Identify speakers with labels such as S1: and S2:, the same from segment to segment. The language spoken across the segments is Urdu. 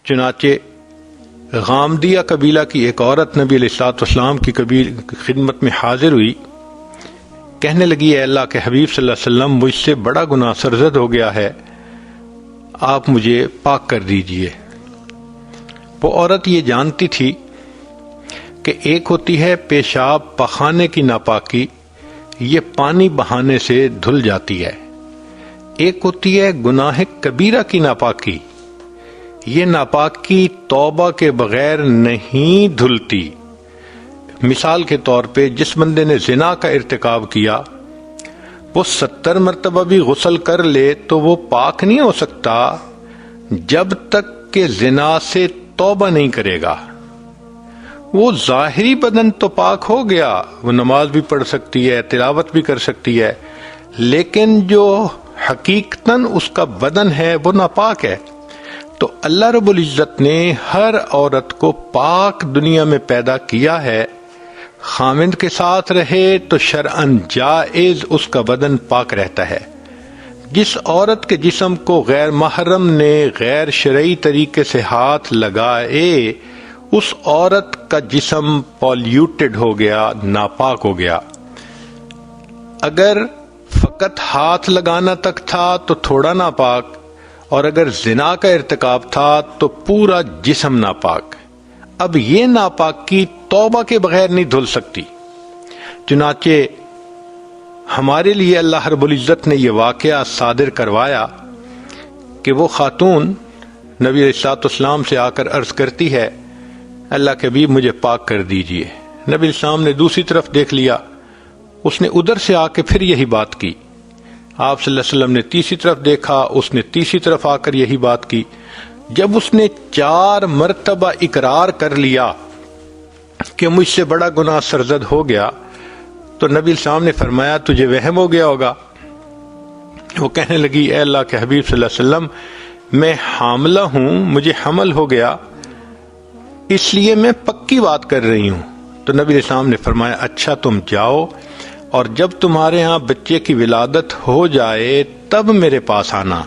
S1: چنانچہ غامدیہ قبیلہ کی ایک عورت نبی علیہ الصلوۃ والسلام کی خدمت میں حاضر ہوئی، کہنے لگی اے اللہ کے حبیب صلی اللہ علیہ وسلم، مجھ سے بڑا گناہ سرزد ہو گیا ہے، آپ مجھے پاک کر دیجئے۔ وہ عورت یہ جانتی تھی کہ ایک ہوتی ہے پیشاب پخانے کی ناپاکی، یہ پانی بہانے سے دھل جاتی ہے، ایک ہوتی ہے گناہ کبیرہ کی ناپاکی، یہ ناپاکی توبہ کے بغیر نہیں دھلتی۔ مثال کے طور پہ جس بندے نے زنا کا ارتکاب کیا، وہ 70 مرتبہ بھی غسل کر لے تو وہ پاک نہیں ہو سکتا جب تک کہ زنا سے توبہ نہیں کرے گا۔ وہ ظاہری بدن تو پاک ہو گیا، وہ نماز بھی پڑھ سکتی ہے، تلاوت بھی کر سکتی ہے، لیکن جو حقیقتاً اس کا بدن ہے وہ ناپاک ہے۔ تو اللہ رب العزت نے ہر عورت کو پاک دنیا میں پیدا کیا ہے، خاوند کے ساتھ رہے تو شرعاً جائز اس کا بدن پاک رہتا ہے۔ جس عورت کے جسم کو غیر محرم نے غیر شرعی طریقے سے ہاتھ لگائے، اس عورت کا جسم پولیوٹڈ ہو گیا، ناپاک ہو گیا۔ اگر فقط ہاتھ لگانا تک تھا تو تھوڑا ناپاک، اور اگر زنا کا ارتکاب تھا تو پورا جسم ناپاک۔ اب یہ ناپاکی توبہ کے بغیر نہیں دھل سکتی۔ چنانچہ ہمارے لیے اللہ رب العزت نے یہ واقعہ صادر کروایا کہ وہ خاتون نبی علیہ الصلوۃ والسلام سے آ کر عرض کرتی ہے اللہ کے حبیب مجھے پاک کر دیجئے۔ نبی علیہ السلام نے دوسری طرف دیکھ لیا، اس نے ادھر سے آ کے پھر یہی بات کی۔ آپ صلی اللہ علیہ وسلم نے تیسری طرف دیکھا، اس نے تیسری طرف آ کر یہی بات کی۔ جب اس نے 4 مرتبہ اقرار کر لیا کہ مجھ سے بڑا گناہ سرزد ہو گیا، تو نبی السلام نے فرمایا تجھے وہم ہو گیا ہوگا۔ وہ کہنے لگی اے اللہ کے حبیب صلی اللہ علیہ وسلم، میں حاملہ ہوں، مجھے حمل ہو گیا، اس لیے میں پکی بات کر رہی ہوں۔ تو نبی السلام نے فرمایا اچھا تم جاؤ، اور جب تمہارے ہاں بچے کی ولادت ہو جائے تب میرے پاس آنا۔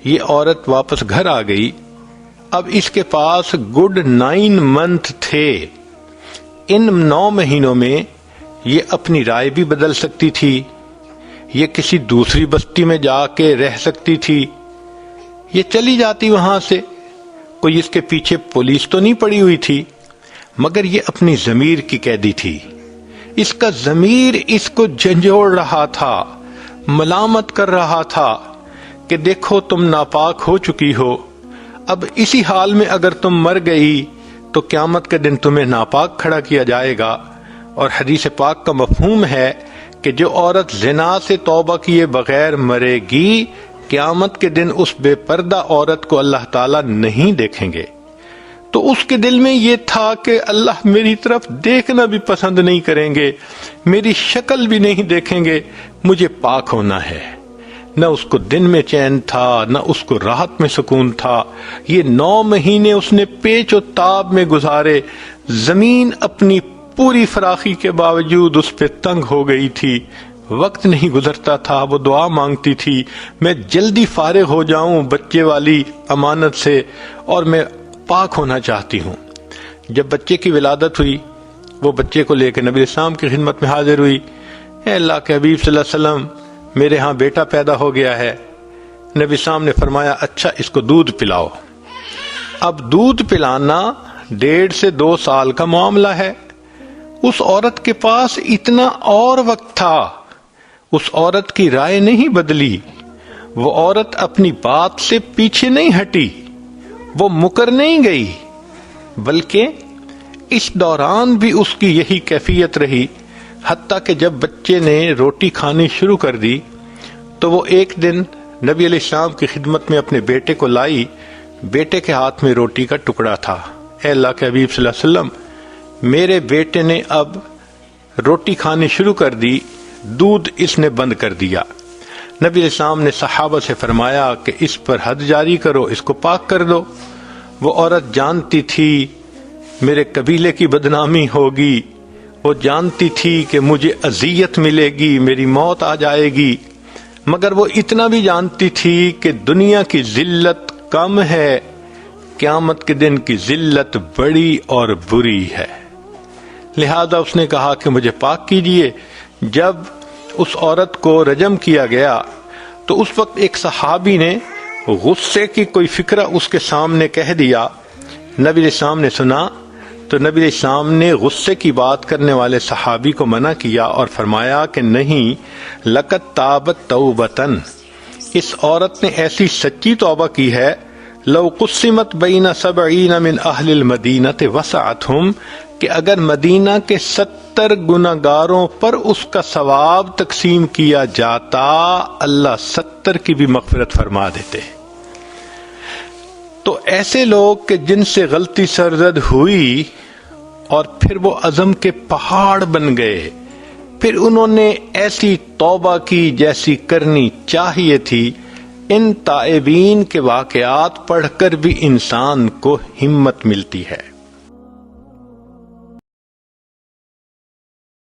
S1: یہ عورت واپس گھر آ گئی۔ اب اس کے پاس گڈ 9 منتھ تھے۔ ان 9 مہینوں میں یہ اپنی رائے بھی بدل سکتی تھی، یہ کسی دوسری بستی میں جا کے رہ سکتی تھی، یہ چلی جاتی وہاں سے، کوئی اس کے پیچھے پولیس تو نہیں پڑی ہوئی تھی، مگر یہ اپنی ضمیر کی قیدی تھی۔ اس کا ضمیر اس کو جھنجھوڑ رہا تھا، ملامت کر رہا تھا کہ دیکھو تم ناپاک ہو چکی ہو، اب اسی حال میں اگر تم مر گئی تو قیامت کے دن تمہیں ناپاک کھڑا کیا جائے گا۔ اور حدیث پاک کا مفہوم ہے کہ جو عورت زنا سے توبہ کیے بغیر مرے گی، قیامت کے دن اس بے پردہ عورت کو اللہ تعالیٰ نہیں دیکھیں گے۔ تو اس کے دل میں یہ تھا کہ اللہ میری طرف دیکھنا بھی پسند نہیں کریں گے، میری شکل بھی نہیں دیکھیں گے، مجھے پاک ہونا ہے۔ نہ اس کو دن میں چین تھا، نہ اس کو راحت میں سکون تھا۔ یہ 9 مہینے اس نے پیچ و تاب میں گزارے، زمین اپنی پوری فراخی کے باوجود اس پہ تنگ ہو گئی تھی، وقت نہیں گزرتا تھا، وہ دعا مانگتی تھی میں جلدی فارغ ہو جاؤں بچے والی امانت سے، اور میں پاک ہونا چاہتی ہوں۔ جب بچے کی ولادت ہوئی، وہ بچے کو لے کے نبی السلام کی خدمت میں حاضر ہوئی۔ اے اللہ کے حبیب صلی اللہ علیہ وسلم، میرے ہاں بیٹا پیدا ہو گیا ہے۔ نبی السلام نے فرمایا اچھا اس کو دودھ پلاؤ۔ اب دودھ پلانا 1.5 سے 2 سال کا معاملہ ہے۔ اس عورت کے پاس اتنا اور وقت تھا، اس عورت کی رائے نہیں بدلی، وہ عورت اپنی بات سے پیچھے نہیں ہٹی، وہ مکر نہیں گئی، بلکہ اس دوران بھی اس کی یہی کیفیت رہی، حتیٰ کہ جب بچے نے روٹی کھانی شروع کر دی تو وہ ایک دن نبی علیہ السلام کی خدمت میں اپنے بیٹے کو لائی۔ بیٹے کے ہاتھ میں روٹی کا ٹکڑا تھا۔ اے اللہ کے حبیب صلی اللہ علیہ وسلم، میرے بیٹے نے اب روٹی کھانی شروع کر دی، دودھ اس نے بند کر دیا۔ نبی علیہ السلام نے صحابہ سے فرمایا کہ اس پر حد جاری کرو، اس کو پاک کر دو۔ وہ عورت جانتی تھی میرے قبیلے کی بدنامی ہوگی، وہ جانتی تھی کہ مجھے اذیت ملے گی، میری موت آ جائے گی، مگر وہ اتنا بھی جانتی تھی کہ دنیا کی ذلت کم ہے قیامت کے دن کی ذلت بڑی اور بری ہے۔ لہذا اس نے کہا کہ مجھے پاک کیجئے۔ جب اس عورت کو رجم کیا گیا تو اس وقت ایک صحابی نے غصے کی کوئی فکرہ اس کے سامنے کہہ دیا۔ نبی علیہ السلام نے سنا تو نبی علیہ السلام نے غصے کی بات کرنے والے صحابی کو منع کیا اور فرمایا کہ نہیں، لقد تابت توبتن، اس عورت نے ایسی سچی توبہ کی ہے، لو قسمت بین 70 من اہل المدینہ وسعتہم، کہ اگر مدینہ کے 70 گناہگاروں پر اس کا ثواب تقسیم کیا جاتا، اللہ 70 کی بھی مغفرت فرما دیتے۔ تو ایسے لوگ کہ جن سے غلطی سرزد ہوئی اور پھر وہ عزم کے پہاڑ بن گئے، پھر انہوں نے ایسی توبہ کی جیسی کرنی چاہیے تھی، ان تائبین کے واقعات پڑھ کر بھی انسان کو ہمت ملتی ہے۔